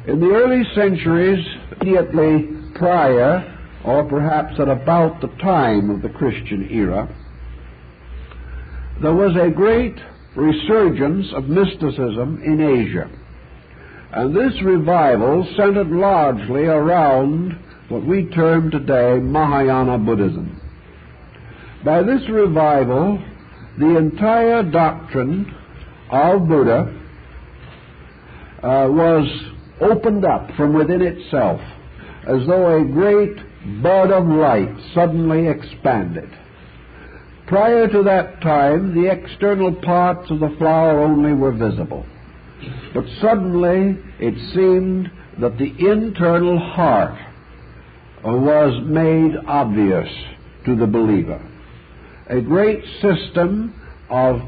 In the early centuries, immediately prior, or perhaps at about the time of the Christian era, there was a great resurgence of mysticism in Asia. And this revival centered largely around what we term today Mahayana Buddhism. By this revival, the entire doctrine of Buddha was opened up from within itself, as though a great bud of light suddenly expanded. Prior to that time, the external parts of the flower only were visible. But suddenly it seemed that the internal heart was made obvious to the believer. A great system of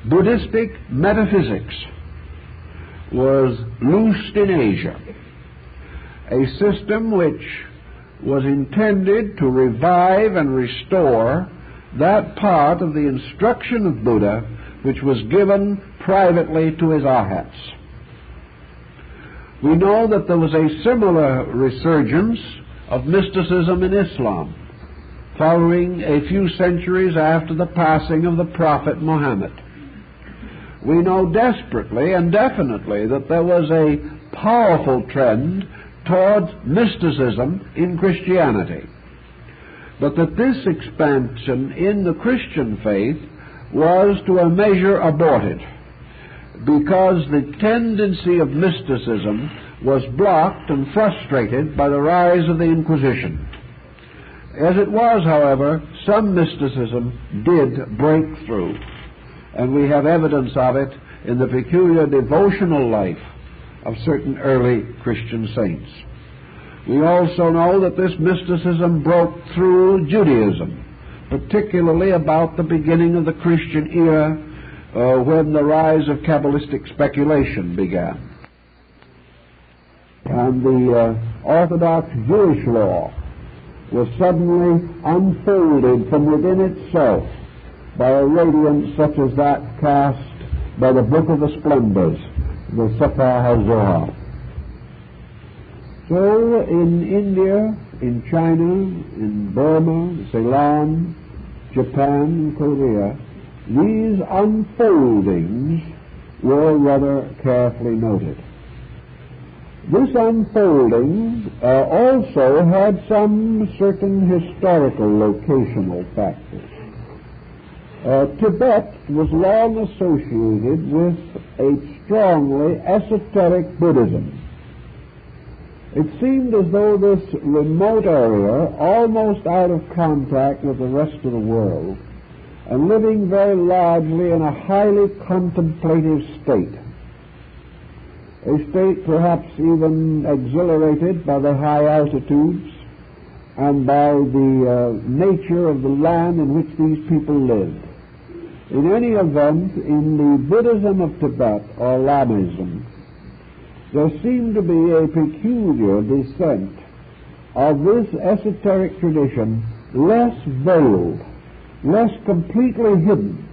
Buddhistic metaphysics was loosed in Asia, a system which was intended to revive and restore that part of the instruction of Buddha which was given privately to his arhats. We know that there was a similar resurgence of mysticism in Islam following a few centuries after the passing of the Prophet Muhammad. We know desperately and definitely that there was a powerful trend towards mysticism in Christianity, but that this expansion in the Christian faith was to a measure aborted, because the tendency of mysticism was blocked and frustrated by the rise of the Inquisition. As it was, however, some mysticism did break through, and we have evidence of it in the peculiar devotional life of certain early Christian saints. We also know that this mysticism broke through Judaism, particularly about the beginning of the Christian era, when the rise of Kabbalistic speculation began. And the Orthodox Jewish law was suddenly unfolded from within itself by a radiance such as that cast by the Book of the Splendors, the Sefer HaZohar. So in India, in China, in Burma, Ceylon, Japan, and Korea, these unfoldings were rather carefully noted. This unfolding also had some certain historical locational factors. Tibet was long associated with a strongly esoteric Buddhism. It seemed as though this remote area, almost out of contact with the rest of the world, and living very largely in a highly contemplative state, a state perhaps even exhilarated by the high altitudes and by the nature of the land in which these people lived. In any event, in the Buddhism of Tibet, or Lamism, there seemed to be a peculiar descent of this esoteric tradition, less veiled, less completely hidden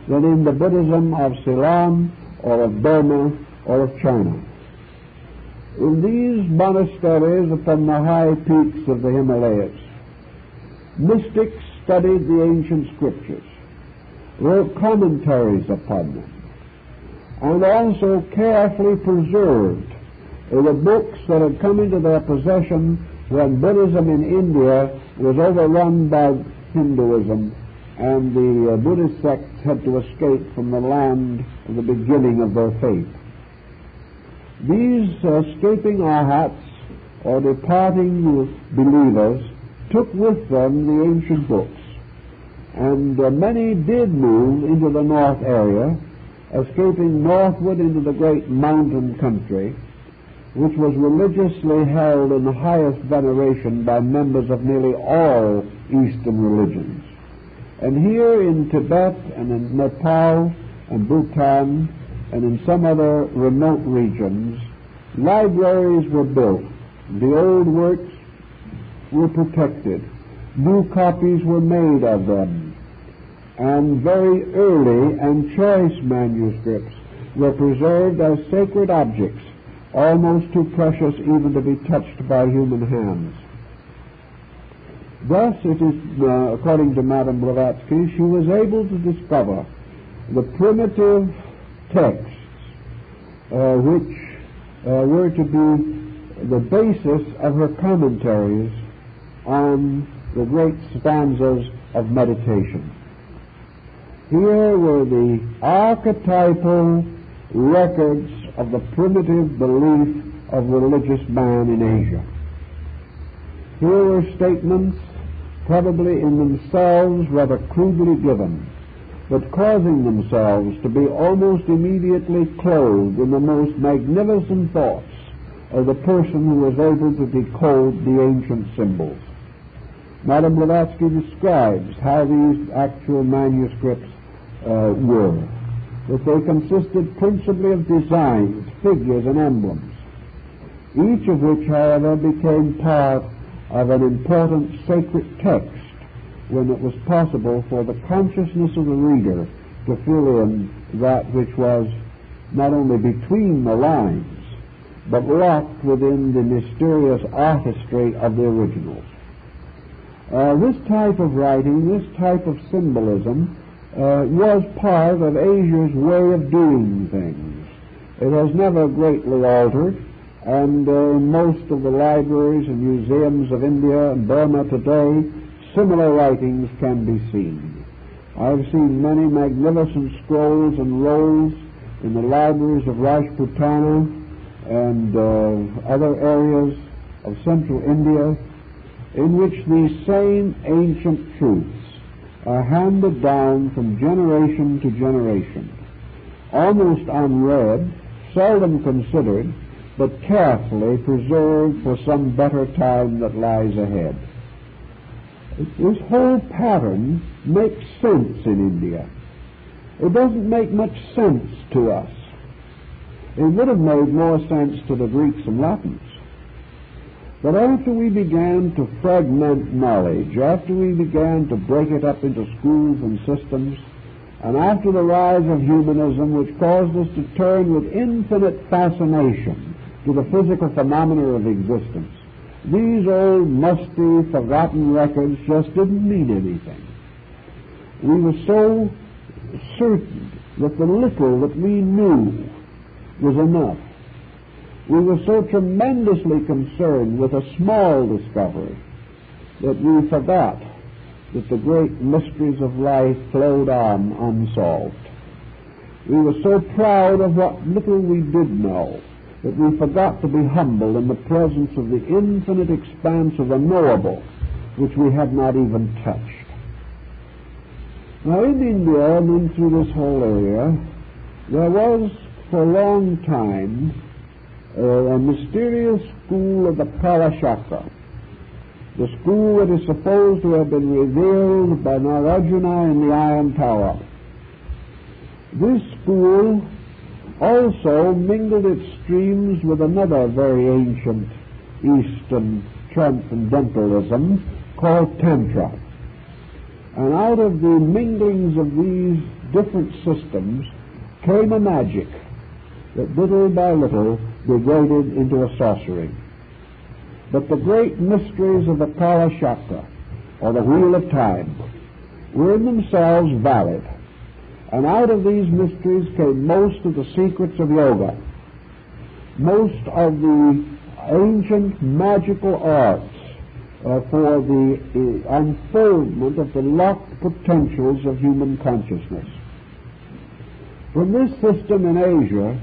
than in the Buddhism of Ceylon or of Burma or of China. In these monasteries upon the high peaks of the Himalayas, mystics studied the ancient scriptures, wrote commentaries upon them, and also carefully preserved the books that had come into their possession when Buddhism in India was overrun by Hinduism and the Buddhist sects had to escape from the land of the beginning of their faith. These escaping arhats, or departing believers, took with them the ancient books, and many did move into the north area, escaping northward into the great mountain country, which was religiously held in the highest veneration by members of nearly all Eastern religions. And here in Tibet and in Nepal and Bhutan and in some other remote regions, libraries were built. The old works were protected. New copies were made of them. And very early and choice manuscripts were preserved as sacred objects almost too precious even to be touched by human hands. Thus it is, according to Madame Blavatsky, she was able to discover the primitive texts which were to be the basis of her commentaries on the great stanzas of meditation. Here were the archetypal records of the primitive belief of religious man in Asia. Here were statements probably in themselves rather crudely given, but causing themselves to be almost immediately clothed in the most magnificent thoughts of the person who was able to decode the ancient symbols. Madame Blavatsky describes how these actual manuscripts were, that they consisted principally of designs, figures, and emblems, each of which, however, became part of an important sacred text when it was possible for the consciousness of the reader to fill in that which was not only between the lines, but locked within the mysterious artistry of the originals. This type of writing, this type of symbolism, was part of Asia's way of doing things. It has never greatly altered, and in most of the libraries and museums of India and Burma today, similar writings can be seen. I've seen many magnificent scrolls and rolls in the libraries of Rajputana and other areas of central India, in which these same ancient truths are handed down from generation to generation, almost unread, seldom considered, but carefully preserved for some better time that lies ahead. This whole pattern makes sense in India. It doesn't make much sense to us. It would have made more sense to the Greeks and Latins. But after we began to fragment knowledge, after we began to break it up into schools and systems, and after the rise of humanism, which caused us to turn with infinite fascination to the physical phenomena of existence, these old, musty, forgotten records just didn't mean anything. We were so certain that the little that we knew was enough. We were so tremendously concerned with a small discovery that we forgot that the great mysteries of life flowed on unsolved. We were so proud of what little we did know that we forgot to be humble in the presence of the infinite expanse of the knowable, which we had not even touched. Now, in India and in through this whole area, there was for a long time a mysterious school of the Kalashaka, the school that is supposed to have been revealed by Narayana in the Iron Tower. This school also mingled its streams with another very ancient Eastern transcendentalism called Tantra. And out of the minglings of these different systems came a magic that little by little degraded into a sorcery. But the great mysteries of the Kalashaka, or the Wheel of Time, were in themselves valid. And out of these mysteries came most of the secrets of yoga, most of the ancient magical arts for the unfoldment of the locked potentials of human consciousness. From this system in Asia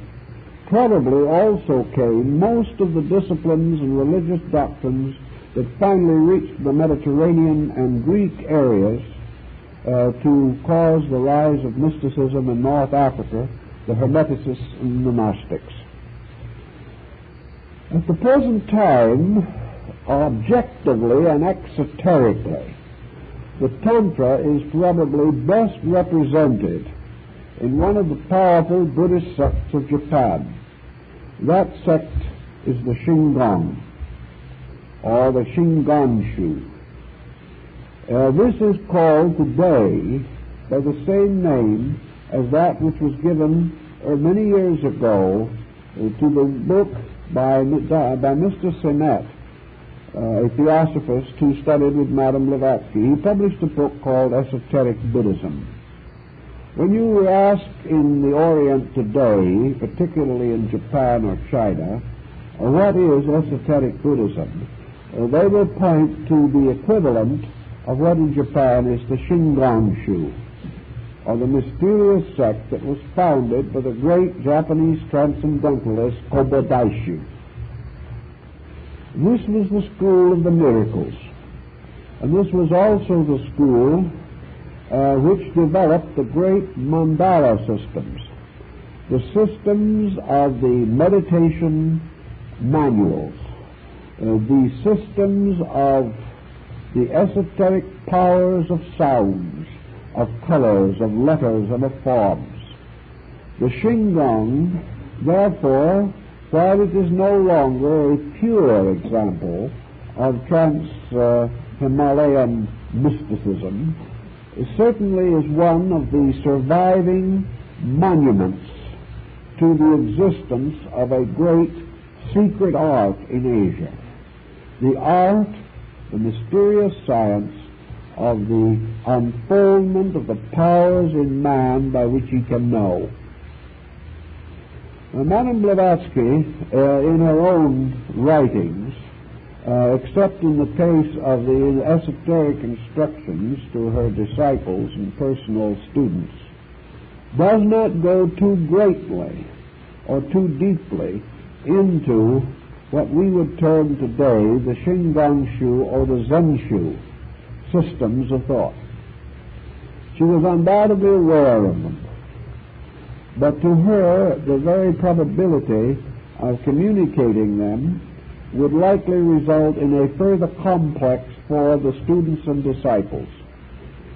probably also came most of the disciplines and religious doctrines that finally reached the Mediterranean and Greek areas to cause the rise of mysticism in North Africa, the Hermeticists and the Gnostics. At the present time, objectively and exoterically, the Tantra is probably best represented in one of the powerful Buddhist sects of Japan. That sect is the Shingon, or the Shingon-shu. This is called today by the same name as that which was given many years ago to the book by Mr. Sinnett, a theosophist who studied with Madame Blavatsky. He published a book called Esoteric Buddhism. When you ask in the Orient today, particularly in Japan or China, what is esoteric Buddhism, they will point to the equivalent of what in Japan is the Shingon-shu, or the mysterious sect that was founded by the great Japanese transcendentalist Kobo-daishu. This was the school of the miracles, and this was also the school which developed the great mandala systems, the systems of the meditation manuals, the systems of the esoteric powers of sounds, of colors, of letters, and of forms. The Shingon, therefore, while it is no longer a pure example of trans-Himalayan mysticism, it certainly is one of the surviving monuments to the existence of a great secret art in Asia. The art, the mysterious science of the unfoldment of the powers in man by which he can know. Now, Madame Blavatsky, in her own writings, except in the case of the esoteric instructions to her disciples and personal students, does not go too greatly or too deeply into what we would term today the Shingon-shu or the Zen-shu systems of thought. She was undoubtedly aware of them, but to her the very probability of communicating them would likely result in a further complex for the students and disciples.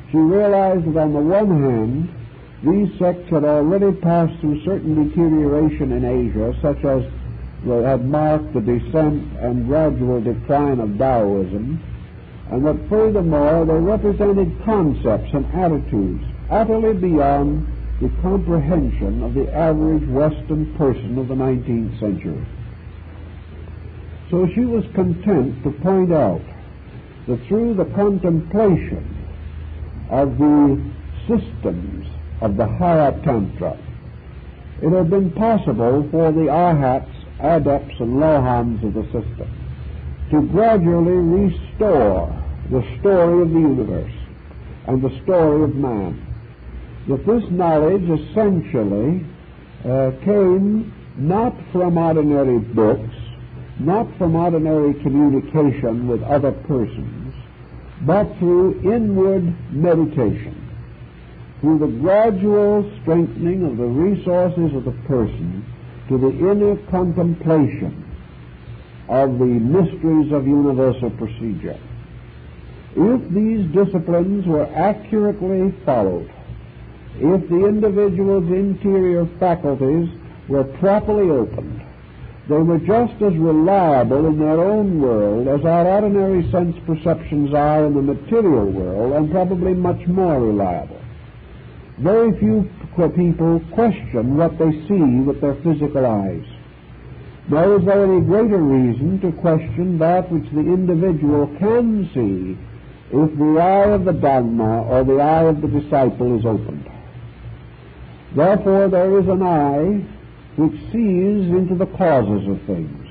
She realized that on the one hand, these sects had already passed through certain deterioration in Asia, such as they had marked the descent and gradual decline of Taoism, and that furthermore they represented concepts and attitudes utterly beyond the comprehension of the average Western person of the 19th century. So she was content to point out that through the contemplation of the systems of the higher Tantra, it had been possible for the arhats, adepts, and lohans of the system to gradually restore the story of the universe and the story of man. That this knowledge essentially came not from ordinary books, not from ordinary communication with other persons, but through inward meditation, through the gradual strengthening of the resources of the person to the inner contemplation of the mysteries of universal procedure. If these disciplines were accurately followed, if the individual's interior faculties were properly opened, they were just as reliable in their own world as our ordinary sense perceptions are in the material world, and probably much more reliable. Very few people question what they see with their physical eyes. Nor is there any greater reason to question that which the individual can see if the eye of the Dhamma or the eye of the disciple is opened. Therefore, there is an eye which sees into the causes of things,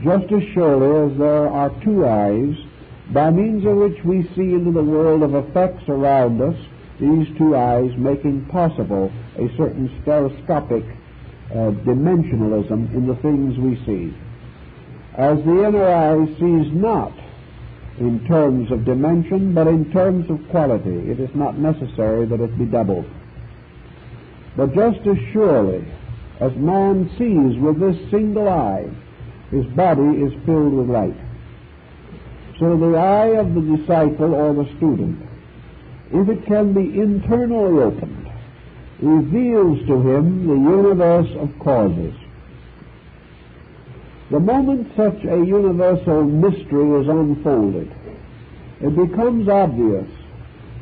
just as surely as there are two eyes by means of which we see into the world of effects around us, these two eyes making possible a certain stereoscopic dimensionalism in the things we see. As the inner eye sees not in terms of dimension, but in terms of quality, it is not necessary that it be doubled. But just as surely as man sees with this single eye, his body is filled with light. So the eye of the disciple or the student, if it can be internally opened, reveals to him the universe of causes. The moment such a universal mystery is unfolded, it becomes obvious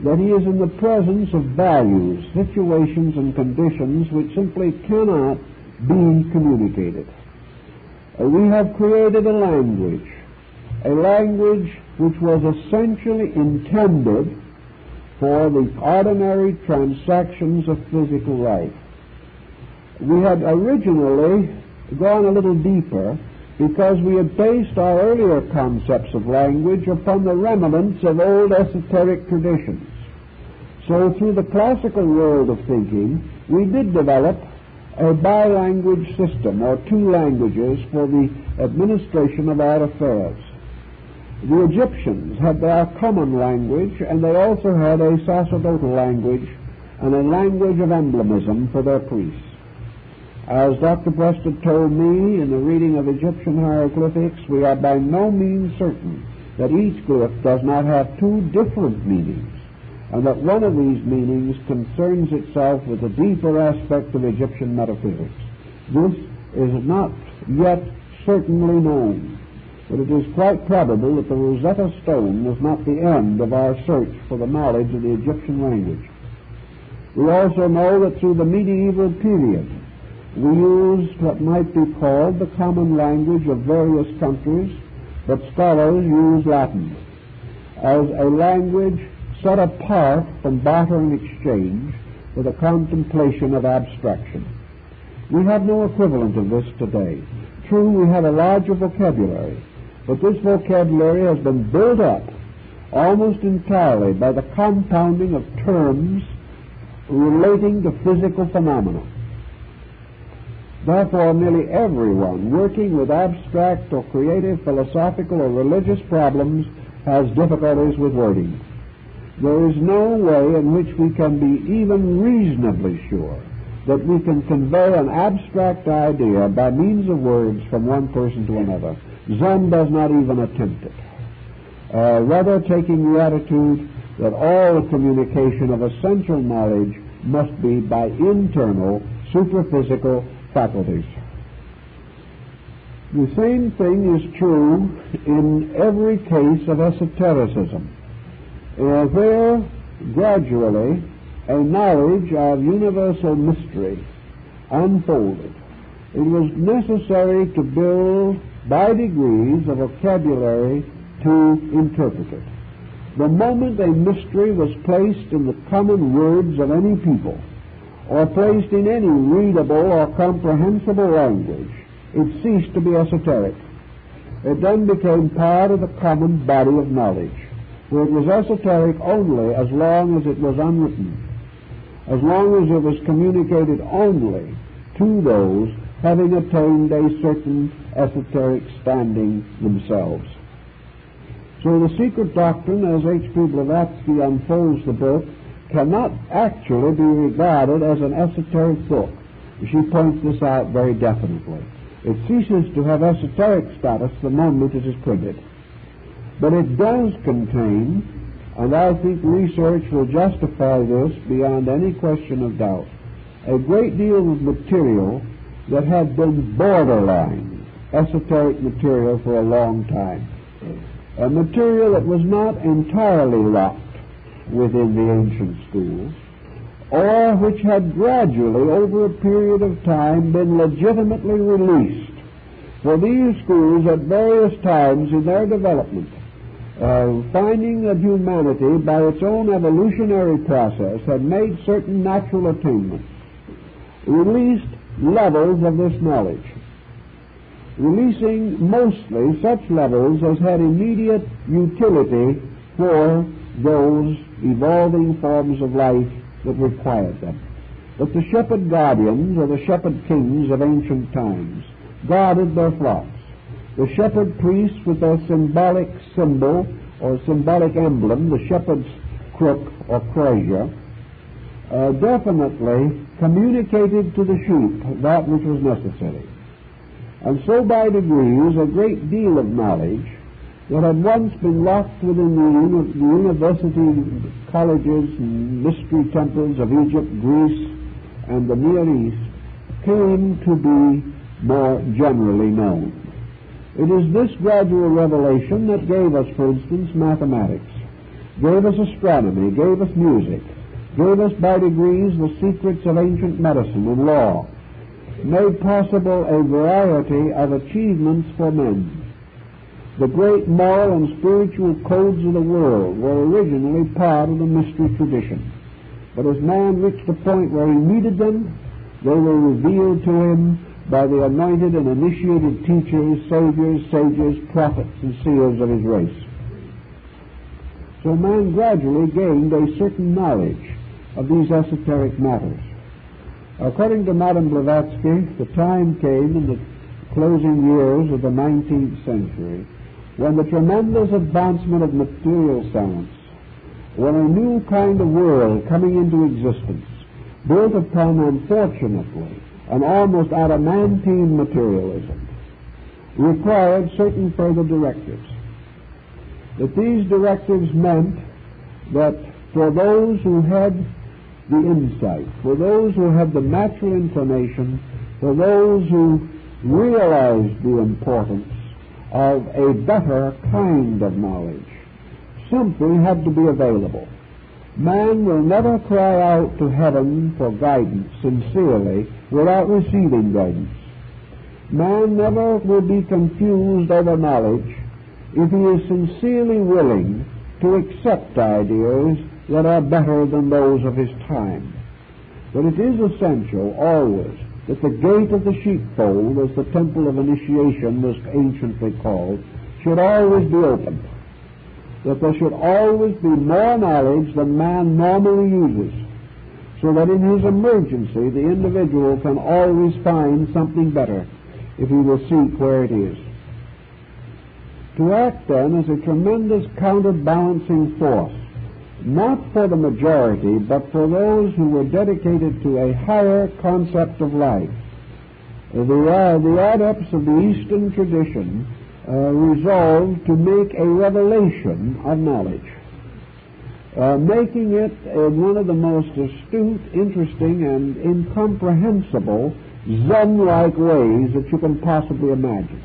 that he is in the presence of values, situations, and conditions which simply cannot be communicated. We have created a language which was essentially intended for the ordinary transactions of physical life. We had originally gone a little deeper because we had based our earlier concepts of language upon the remnants of old esoteric traditions. So through the classical world of thinking, we did develop a bilanguage system, or two languages, for the administration of our affairs. The Egyptians had their common language, and they also had a sacerdotal language and a language of emblemism for their priests. As Dr. Preston told me in the reading of Egyptian hieroglyphics, we are by no means certain that each glyph does not have two different meanings, and that one of these meanings concerns itself with a deeper aspect of Egyptian metaphysics. This is not yet certainly known, but it is quite probable that the Rosetta Stone was not the end of our search for the knowledge of the Egyptian language. We also know that through the medieval period, we used what might be called the common language of various countries, but scholars use Latin as a language set apart from barter and exchange for the contemplation of abstraction. We have no equivalent of this today. True, we have a larger vocabulary, but this vocabulary has been built up almost entirely by the compounding of terms relating to physical phenomena. Therefore, nearly everyone working with abstract or creative, philosophical or religious problems has difficulties with wording. There is no way in which we can be even reasonably sure that we can convey an abstract idea by means of words from one person to another. Zen does not even attempt it, rather taking the attitude that all communication of essential knowledge must be by internal, superphysical faculties. The same thing is true in every case of esotericism. Where gradually a knowledge of universal mystery unfolded, it was necessary to build by degrees a vocabulary to interpret it. The moment a mystery was placed in the common words of any people, or placed in any readable or comprehensible language, it ceased to be esoteric. It then became part of the common body of knowledge, where it was esoteric only as long as it was unwritten, as long as it was communicated only to those having attained a certain esoteric standing themselves. So the secret doctrine, as H.P. Blavatsky unfolds the book, cannot actually be regarded as an esoteric book. She points this out very definitely. It ceases to have esoteric status the moment it is printed. But it does contain, and I think research will justify this beyond any question of doubt, a great deal of material that had been borderline esoteric material for a long time. A material that was not entirely locked within the ancient schools, or which had gradually, over a period of time, been legitimately released. For these schools at various times in their development, finding that humanity, by its own evolutionary process, had made certain natural attainments, released levels of this knowledge, releasing mostly such levels as had immediate utility for those evolving forms of life that required them. But the shepherd guardians, or the shepherd kings of ancient times, guarded their flocks. The shepherd priests, with their symbolic symbol or symbolic emblem, the shepherd's crook or crozier, definitely communicated to the sheep that which was necessary. And so by degrees a great deal of knowledge that had once been locked within the university colleges and mystery temples of Egypt, Greece, and the Near East came to be more generally known. It is this gradual revelation that gave us, for instance, mathematics, gave us astronomy, gave us music, gave us by degrees the secrets of ancient medicine and law, made possible a variety of achievements for men. The great moral and spiritual codes of the world were originally part of the mystery tradition. But as man reached the point where he needed them, they were revealed to him by the anointed and initiated teachers, saviors, sages, prophets, and seers of his race. So man gradually gained a certain knowledge of these esoteric matters. According to Madame Blavatsky, the time came in the closing years of the 19th century when the tremendous advancement of material science, when a new kind of world coming into existence, built upon, unfortunately, an almost adamantine materialism, required certain further directives. That these directives meant that for those who had the insight, for those who had the natural inclination, for those who realized the importance of a better kind of knowledge, simply had to be available. Man will never cry out to heaven for guidance sincerely without receiving guidance. Man never will be confused over knowledge if he is sincerely willing to accept ideas that are better than those of his time. But it is essential always that the gate of the sheepfold, as the temple of initiation was anciently called, should always be open. That there should always be more knowledge than man normally uses, so that in his emergency the individual can always find something better if he will seek where it is. To act then is a tremendous counterbalancing force, not for the majority, but for those who were dedicated to a higher concept of life. The adepts of the Eastern tradition resolved to make a revelation of knowledge, making it one of the most astute, interesting, and incomprehensible Zen-like ways that you can possibly imagine.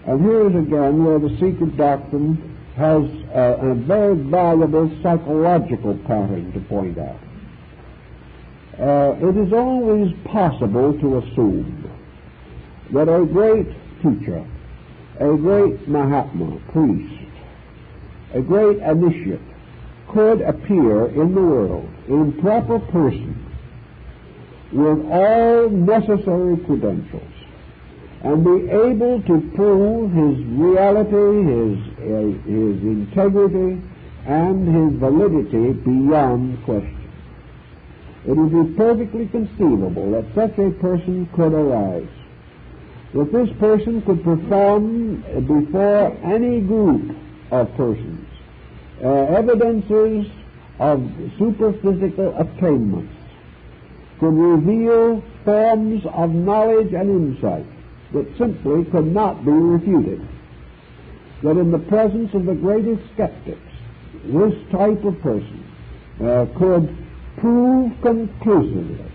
And here is again where the secret doctrine has a very valuable psychological pattern to point out. It is always possible to assume that a great teacher, a great Mahatma, priest, a great initiate could appear in the world in proper person with all necessary credentials and be able to prove his reality, his integrity, and his validity beyond question. It would be perfectly conceivable that such a person could arise, that this person could perform before any group of persons evidences of superphysical attainments, could reveal forms of knowledge and insight that simply could not be refuted. That in the presence of the greatest skeptics, this type of person could prove conclusively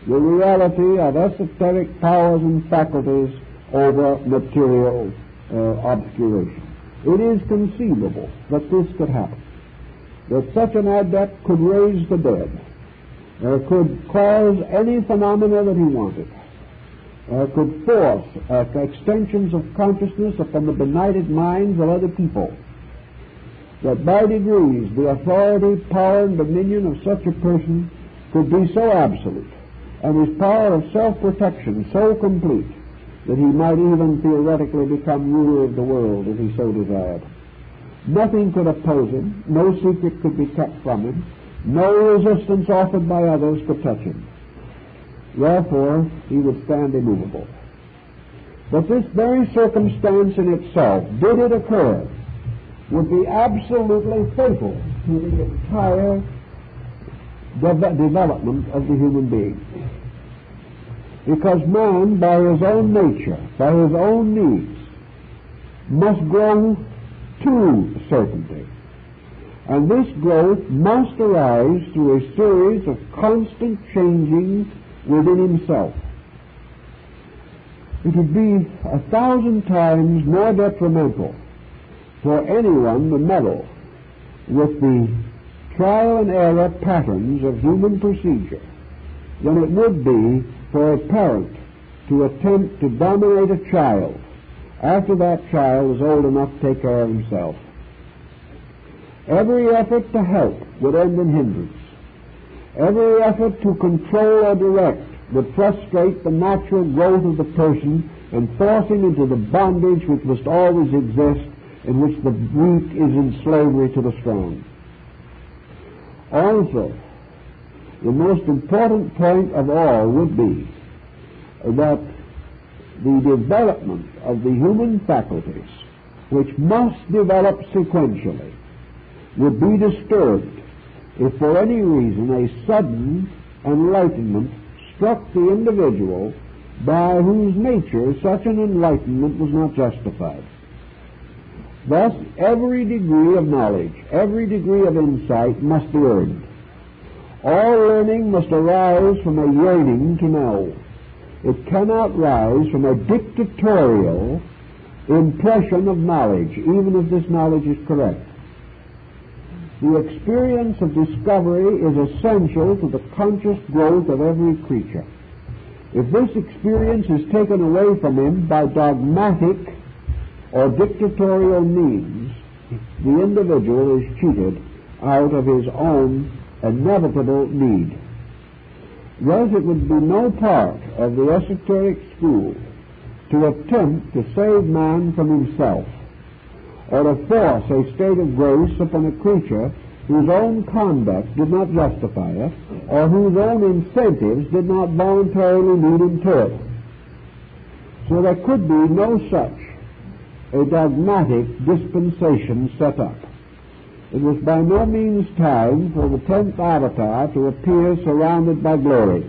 the reality of esoteric powers and faculties over material obscuration. It is conceivable that this could happen, that such an adept could raise the dead, could cause any phenomena that he wanted, could force extensions of consciousness upon the benighted minds of other people, that by degrees the authority, power, and dominion of such a person could be so absolute, and his power of self-protection so complete, that he might even theoretically become ruler of the world if he so desired. Nothing could oppose him, no secret could be kept from him, no resistance offered by others could touch him. Therefore, he would stand immovable. But this very circumstance in itself, did it occur, would be absolutely fatal to the entire development of the human being. Because man, by his own nature, by his own needs, must grow to certainty. And this growth must arise through a series of constant changing within himself. It would be 1,000 times more detrimental for anyone to meddle with the trial and error patterns of human procedure than it would be for a parent to attempt to dominate a child after that child is old enough to take care of himself. Every effort to help would end in hindrance. Every effort to control or direct would frustrate the natural growth of the person and force him into the bondage which must always exist, in which the weak is in slavery to the strong. Also, the most important point of all would be that the development of the human faculties, which must develop sequentially, would be disturbed if for any reason a sudden enlightenment struck the individual by whose nature such an enlightenment was not justified. Thus, every degree of knowledge, every degree of insight must be earned. All learning must arise from a yearning to know. It cannot rise from a dictatorial impression of knowledge, even if this knowledge is correct. The experience of discovery is essential to the conscious growth of every creature. If this experience is taken away from him by dogmatic or dictatorial means, the individual is cheated out of his own inevitable need. Thus, it would be no part of the esoteric school to attempt to save man from himself, or to force a state of grace upon a creature whose own conduct did not justify it, or whose own incentives did not voluntarily lead him to it. So there could be no such a dogmatic dispensation set up. It was by no means time for the 10th avatar to appear surrounded by glory,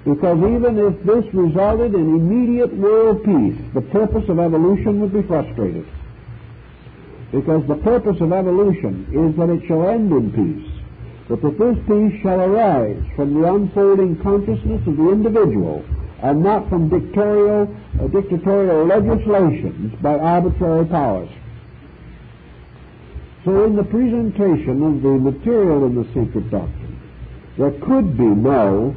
because even if this resulted in immediate world peace, the purpose of evolution would be frustrated. Because the purpose of evolution is that it shall end in peace, but that this peace shall arise from the unfolding consciousness of the individual and not from dictatorial legislations by arbitrary powers. So in the presentation of the material in the secret doctrine, there could be no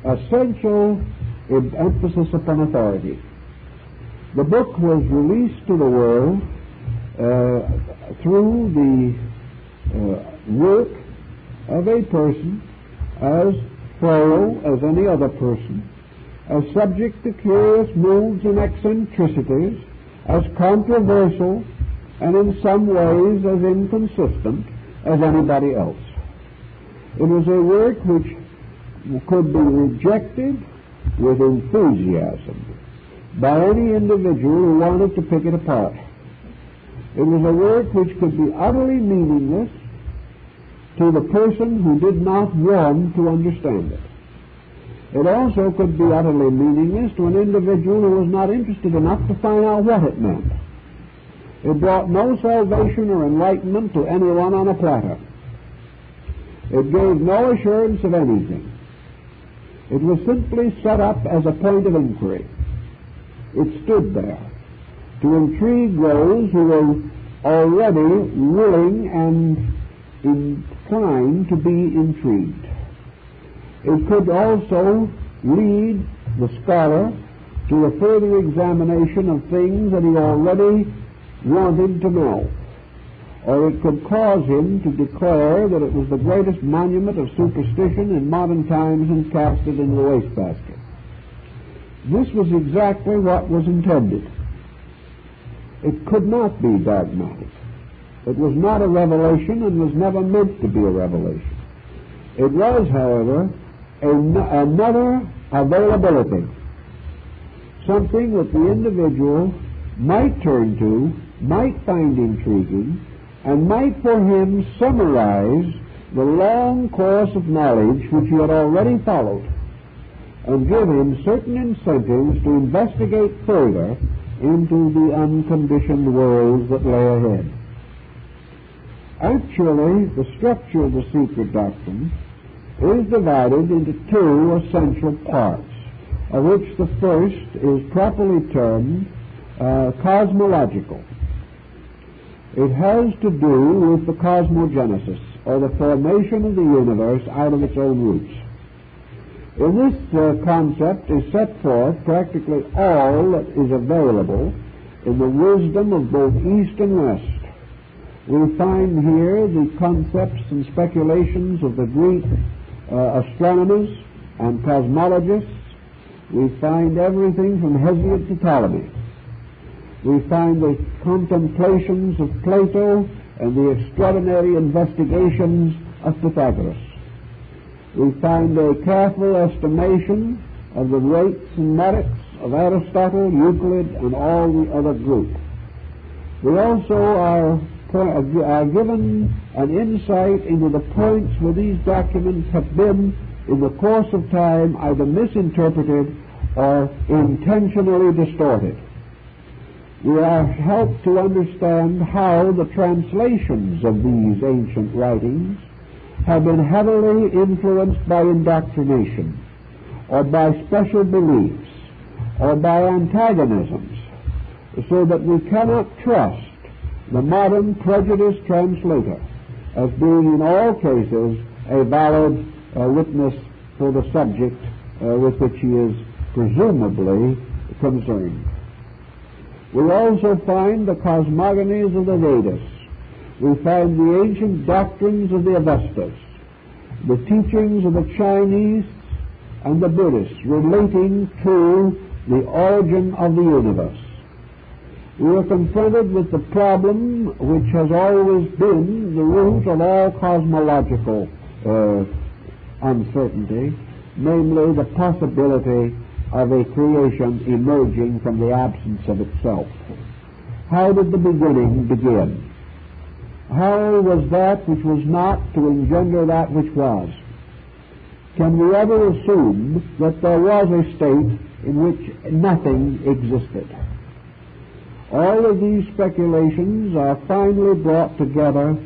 essential emphasis upon authority. The book was released to the world through the work of a person as thorough as any other person, as subject to curious moods and eccentricities, as controversial, and in some ways as inconsistent as anybody else. It was a work which could be rejected with enthusiasm by any individual who wanted to pick it apart. It was a work which could be utterly meaningless to the person who did not want to understand it. It also could be utterly meaningless to an individual who was not interested enough to find out what it meant. It brought no salvation or enlightenment to anyone on a platter. It gave no assurance of anything. It was simply set up as a point of inquiry. It stood there to intrigue those who were already willing and inclined to be intrigued. It could also lead the scholar to a further examination of things that he already wanted to know, or it could cause him to declare that it was the greatest monument of superstition in modern times and cast it into the wastebasket. This was exactly what was intended. It could not be dogmatic. It was not a revelation and was never meant to be a revelation. It was, however, another availability, something that the individual might turn to, might find intriguing, and might for him summarize the long course of knowledge which he had already followed, and give him certain incentives to investigate further into the unconditioned worlds that lay ahead. Actually, the structure of the secret doctrine is divided into two essential parts, of which the first is properly termed cosmological. It has to do with the cosmogenesis, or the formation of the universe out of its own roots. In this concept is set forth practically all that is available in the wisdom of both East and West. We find here the concepts and speculations of the Greek astronomers and cosmologists. We find everything from Hesiod to Ptolemy. We find the contemplations of Plato and the extraordinary investigations of Pythagoras. We find a careful estimation of the rates and merits of Aristotle, Euclid, and all the other group. We also are given an insight into the points where these documents have been, in the course of time, either misinterpreted or intentionally distorted. We are helped to understand how the translations of these ancient writings have been heavily influenced by indoctrination, or by special beliefs, or by antagonisms, so that we cannot trust the modern prejudiced translator as being in all cases a valid witness for the subject with which he is presumably concerned. We also find the cosmogonies of the Vedas. We find the ancient doctrines of the Avestas, the teachings of the Chinese and the Buddhists relating to the origin of the universe. We are confronted with the problem which has always been the root of all cosmological uncertainty, namely the possibility of a creation emerging from the absence of itself. How did the beginning begin? How was that which was not to engender that which was? Can we ever assume that there was a state in which nothing existed? All of these speculations are finally brought together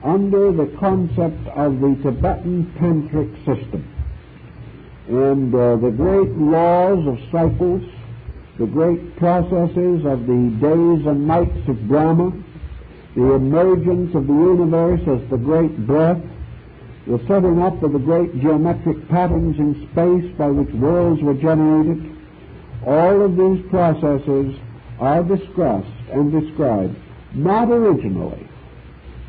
under the concept of the Tibetan tantric system. And the great laws of cycles, the great processes of the days and nights of Brahma, the emergence of the universe as the great breath, the setting up of the great geometric patterns in space by which worlds were generated, all of these processes are discussed and described, not originally,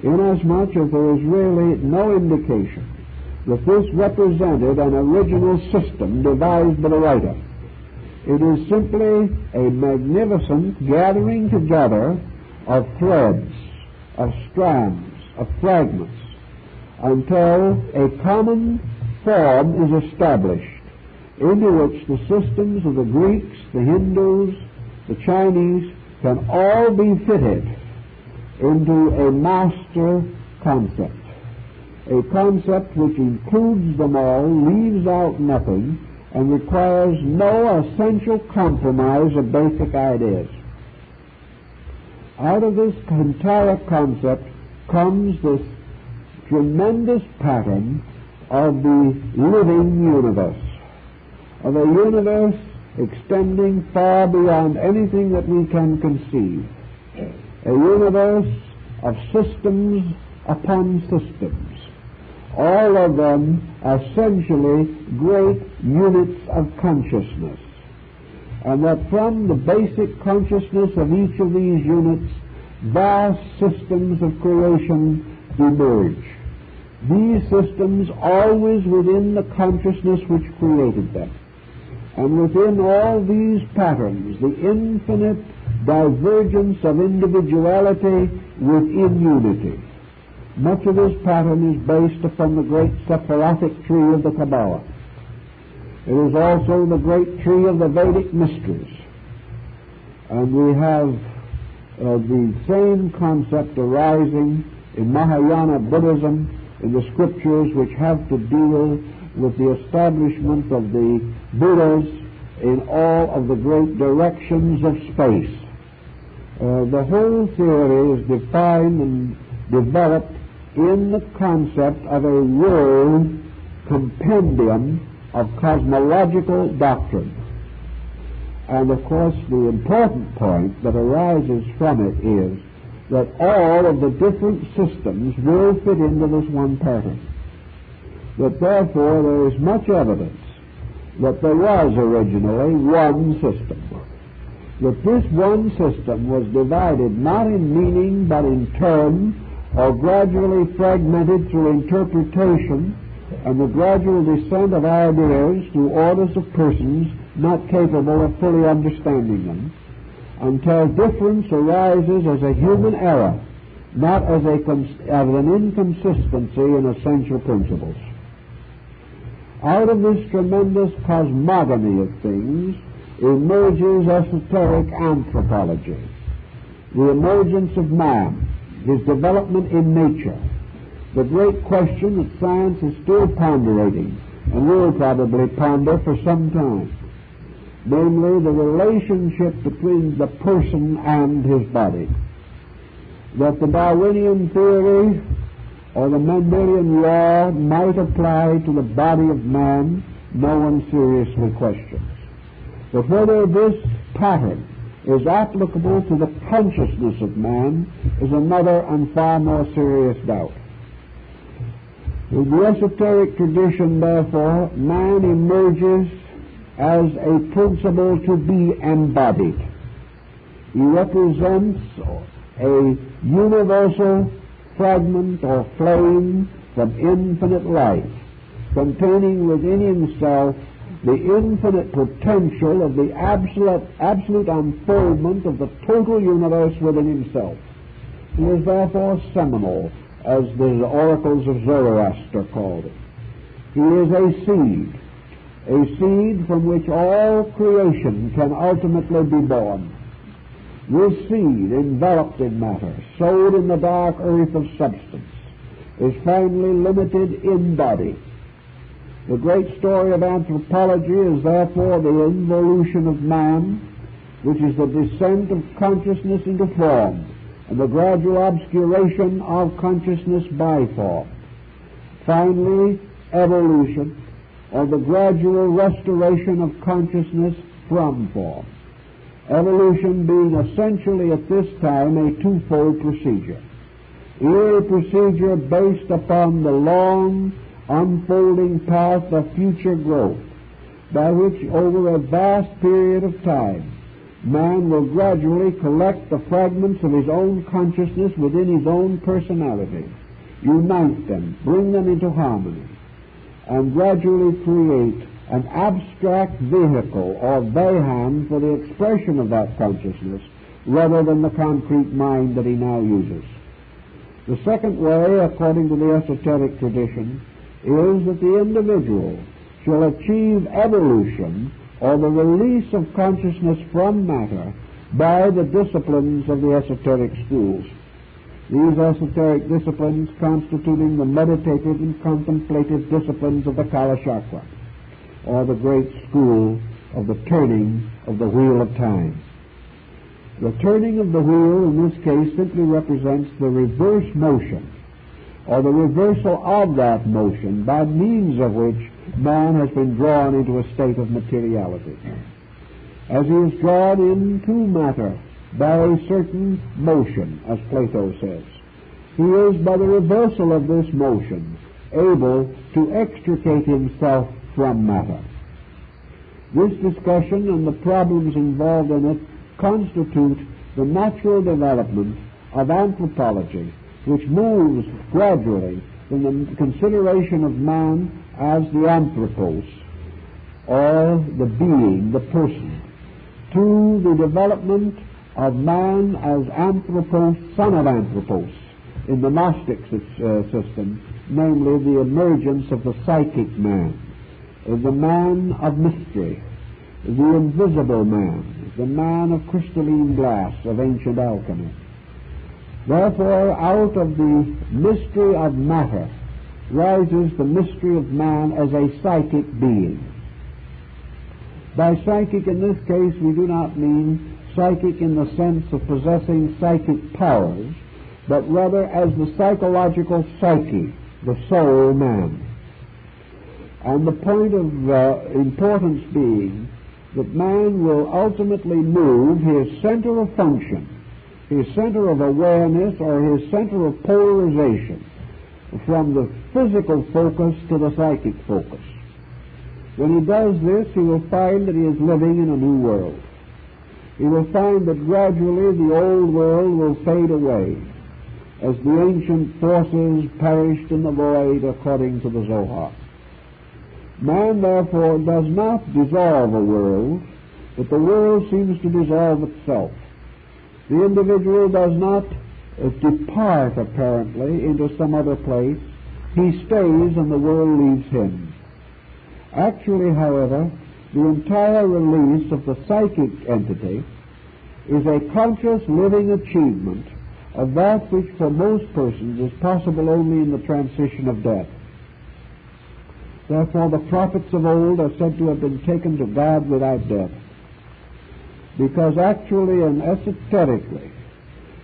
inasmuch as there is really no indication that this represented an original system devised by the writer. It is simply a magnificent gathering together of threads, of strands, of fragments, until a common form is established into which the systems of the Greeks, the Hindus, the Chinese can all be fitted into a master concept. A concept which includes them all, leaves out nothing, and requires no essential compromise of basic ideas. Out of this entire concept comes this tremendous pattern of the living universe, of a universe extending far beyond anything that we can conceive, a universe of systems upon systems, all of them essentially great units of consciousness, and that from the basic consciousness of each of these units, vast systems of creation emerge. These systems always within the consciousness which created them. And within all these patterns, the infinite divergence of individuality within unity. Much of this pattern is based upon the great Sephirothic tree of the Kabbalah. It is also the great tree of the Vedic mysteries. And we have the same concept arising in Mahayana Buddhism, in the scriptures which have to deal with the establishment of the Buddhas in all of the great directions of space. The whole theory is defined and developed in the concept of a world compendium of cosmological doctrine. And of course the important point that arises from it is that all of the different systems will fit into this one pattern. That therefore there is much evidence that there was originally one system. That this one system was divided not in meaning but in term, or gradually fragmented through interpretation and the gradual descent of ideas through orders of persons not capable of fully understanding them, until difference arises as a human error, not as an inconsistency in essential principles. Out of this tremendous cosmogony of things emerges esoteric anthropology, the emergence of man, his development in nature, the great question that science is still ponderating and will probably ponder for some time, namely the relationship between the person and his body. That the Darwinian theory or the Mendelian law might apply to the body of man, no one seriously questions. But whether this pattern is applicable to the consciousness of man is another and far more serious doubt. In the esoteric tradition, therefore, man emerges as a principle to be embodied. He represents a universal fragment or flame from infinite life, containing within himself the infinite potential of the absolute unfoldment of the total universe within himself. He is therefore seminal, as the oracles of Zoroaster called it. He is a seed from which all creation can ultimately be born. This seed, enveloped in matter, sowed in the dark earth of substance, is finally limited in body. The great story of anthropology is therefore the involution of man, which is the descent of consciousness into form, and the gradual obscuration of consciousness by form. Finally, evolution, or the gradual restoration of consciousness from form. Evolution being essentially at this time a twofold procedure. Either a procedure based upon the long, unfolding path of future growth, by which over a vast period of time man will gradually collect the fragments of his own consciousness within his own personality, unite them, bring them into harmony, and gradually create an abstract vehicle or Vaham for the expression of that consciousness rather than the concrete mind that he now uses. The second way, according to the esoteric tradition, is that the individual shall achieve evolution or the release of consciousness from matter by the disciplines of the esoteric schools. These esoteric disciplines constituting the meditative and contemplative disciplines of the Kala Chakra, or the great school of the turning of the wheel of time. The turning of the wheel in this case simply represents the reverse motion, or the reversal of that motion, by means of which man has been drawn into a state of materiality. As he is drawn into matter by a certain motion, as Plato says, he is, by the reversal of this motion, able to extricate himself from matter. This discussion and the problems involved in it constitute the natural development of anthropology, which moves gradually from the consideration of man as the anthropos, or the being, the person, to the development of man as anthropos, son of anthropos, in the Gnostic system, namely the emergence of the psychic man, the man of mystery, the invisible man, the man of crystalline glass of ancient alchemy. Therefore, out of the mystery of matter rises the mystery of man as a psychic being. By psychic in this case we do not mean psychic in the sense of possessing psychic powers, but rather as the psychological psyche, the soul man. And the point of importance being that man will ultimately move his center of function, his center of awareness, or his center of polarization, from the physical focus to the psychic focus. When he does this, he will find that he is living in a new world. He will find that gradually the old world will fade away, as the ancient forces perished in the void according to the Zohar. Man, therefore, does not dissolve a world, but the world seems to dissolve itself. The individual does not depart, apparently, into some other place. He stays and the world leaves him. Actually, however, the entire release of the psychic entity is a conscious living achievement of that which for most persons is possible only in the transition of death. Therefore, the prophets of old are said to have been taken to God without death, because actually and esoterically,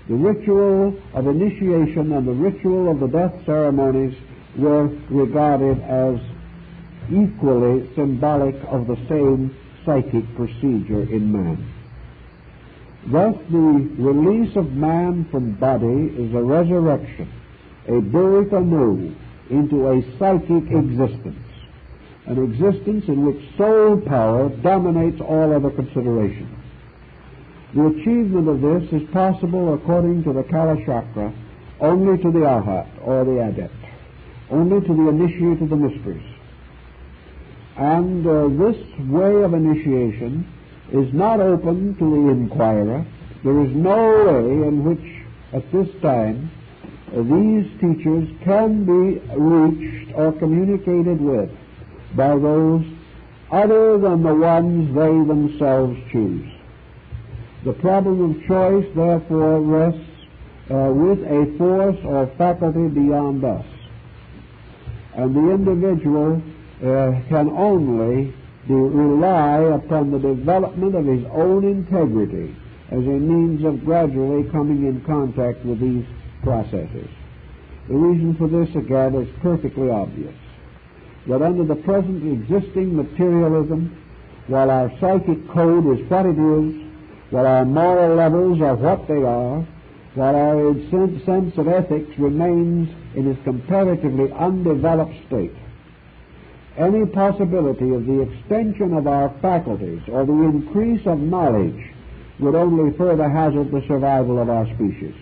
the ritual of initiation and the ritual of the death ceremonies were regarded as equally symbolic of the same psychic procedure in man. Thus, the release of man from body is a resurrection, a birth anew into a psychic existence, an existence in which soul power dominates all other considerations. The achievement of this is possible, according to the Kala Chakra, only to the Arhat, or the adept, only to the initiate of the mysteries. And this way of initiation is not open to the inquirer. There is no way in which, at this time, these teachers can be reached or communicated with by those other than the ones they themselves choose. The problem of choice, therefore, rests with a force or faculty beyond us. And the individual can only rely upon the development of his own integrity as a means of gradually coming in contact with these processes. The reason for this, again, is perfectly obvious. That under the present existing materialism, while our psychic code is what it is, while our moral levels are what they are, while our sense of ethics remains in its comparatively undeveloped state, any possibility of the extension of our faculties or the increase of knowledge would only further hazard the survival of our species.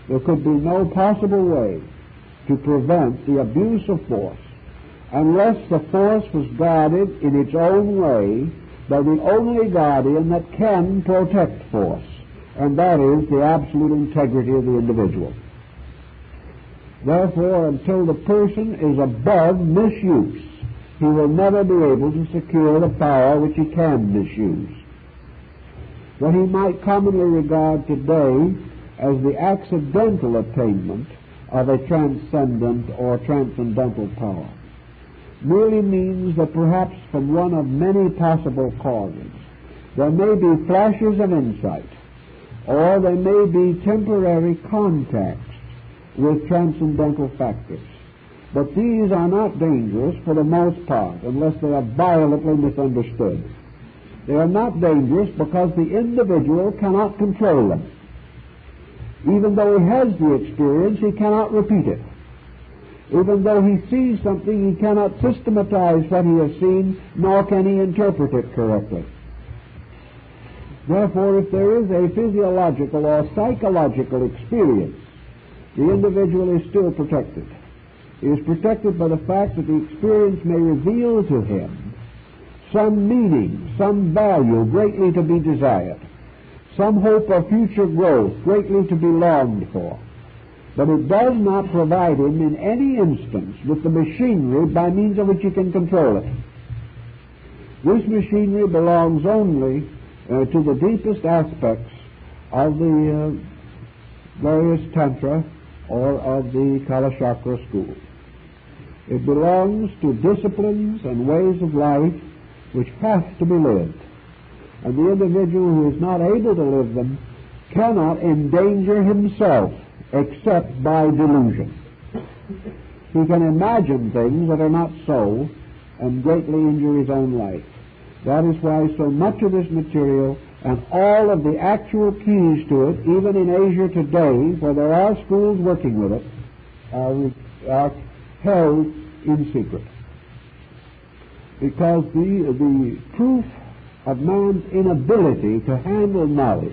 There could be no possible way to prevent the abuse of force unless the force was guarded in its own way by the only guardian that can protect force, and that is the absolute integrity of the individual. Therefore, until the person is above misuse, he will never be able to secure the power which he can misuse. What he might commonly regard today as the accidental attainment of a transcendent or transcendental power merely means that perhaps from one of many possible causes there may be flashes of insight, or there may be temporary contacts with transcendental factors. But these are not dangerous for the most part unless they are violently misunderstood. They are not dangerous because the individual cannot control them. Even though he has the experience, he cannot repeat it. Even though he sees something, he cannot systematize what he has seen, nor can he interpret it correctly. Therefore, if there is a physiological or psychological experience, the individual is still protected. He is protected by the fact that the experience may reveal to him some meaning, some value greatly to be desired, some hope of future growth greatly to be longed for. But it does not provide him in any instance with the machinery by means of which he can control it. This machinery belongs only to the deepest aspects of the various Tantra or of the Kala Chakra school. It belongs to disciplines and ways of life which have to be lived. And the individual who is not able to live them cannot endanger himself except by delusion. He can imagine things that are not so and greatly injure his own life. That is why so much of this material and all of the actual keys to it, even in Asia today, where there are schools working with it, are held in secret. because the proof of man's inability to handle knowledge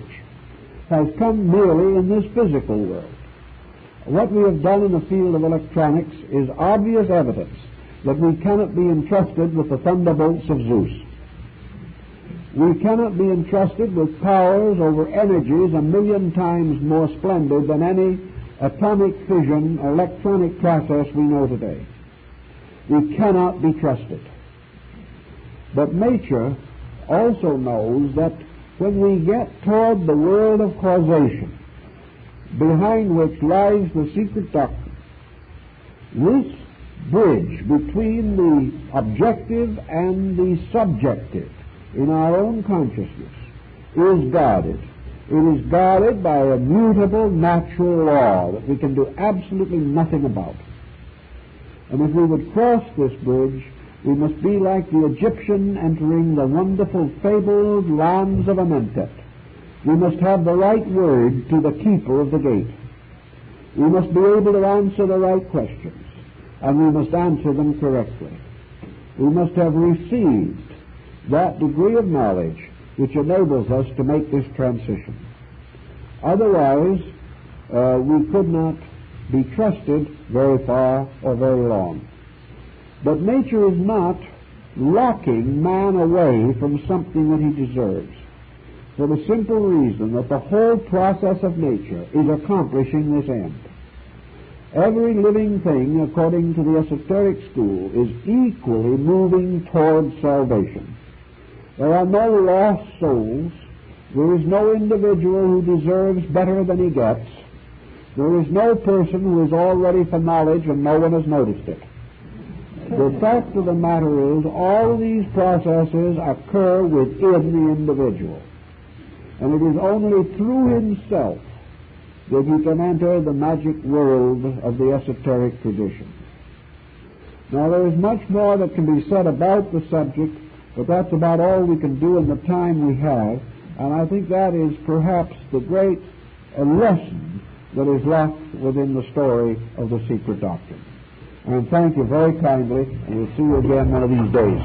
has come merely in this physical world. What we have done in the field of electronics is obvious evidence that we cannot be entrusted with the thunderbolts of Zeus. We cannot be entrusted with powers over energies 1,000,000 times more splendid than any atomic fission or electronic process we know today. We cannot be trusted. But nature also knows that when we get toward the world of causation, behind which lies the secret doctrine, this bridge between the objective and the subjective in our own consciousness is guarded. It is guarded by a mutable natural law that we can do absolutely nothing about. And if we would cross this bridge, we must be like the Egyptian entering the wonderful fabled lands of Amentet. We must have the right word to the keeper of the gate. We must be able to answer the right questions, and we must answer them correctly. We must have received that degree of knowledge which enables us to make this transition. Otherwise, we could not be trusted very far or very long. But nature is not locking man away from something that he deserves, for the simple reason that the whole process of nature is accomplishing this end. Every living thing, according to the esoteric school, is equally moving towards salvation. There are no lost souls. There is no individual who deserves better than he gets. There is no person who is all ready for knowledge and no one has noticed it. The fact of the matter is, all these processes occur within the individual. And it is only through himself that he can enter the magic world of the esoteric tradition. Now, there is much more that can be said about the subject, but that's about all we can do in the time we have, and I think that is perhaps the great lesson that is left within the story of the secret doctrine. And thank you very kindly, and we'll see you again one of these days.